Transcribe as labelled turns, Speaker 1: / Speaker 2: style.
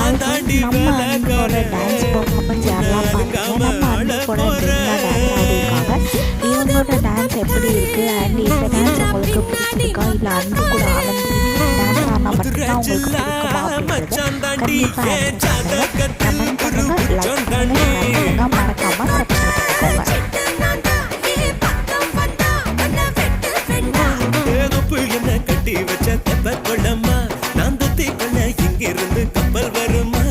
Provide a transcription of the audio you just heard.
Speaker 1: நம்ம அன்னிக்கோட dance performance யாரெல்லாம் பாருங்க. நம்ம அன்னிக்கோட டான்ஸ் ஆடிருக்காங்க. இவங்களோட டான்ஸ் எப்படி இருக்கு அண்ட் இந்த டான்ஸ் உங்களுக்கு பிடிச்சிருக்கா இல்லை அன்பு கூட ஆனந்தி டான்ஸ் ஆடினா மட்டும்தான் உங்களுக்கு பிடிக்குமா அப்படிங்கிறது கண்டிப்பாக கமெண்ட் பண்ணுங்க, லைக் பண்ணுங்க, மறக்காம சப்ஸ்கிரைப் பண்ணிக்கோங்க.
Speaker 2: கட்டி வச்ச தெப்ப கொள்ளம்மா நான் துத்தி கொள்ள இங்கிருந்து கப்பல் வருமா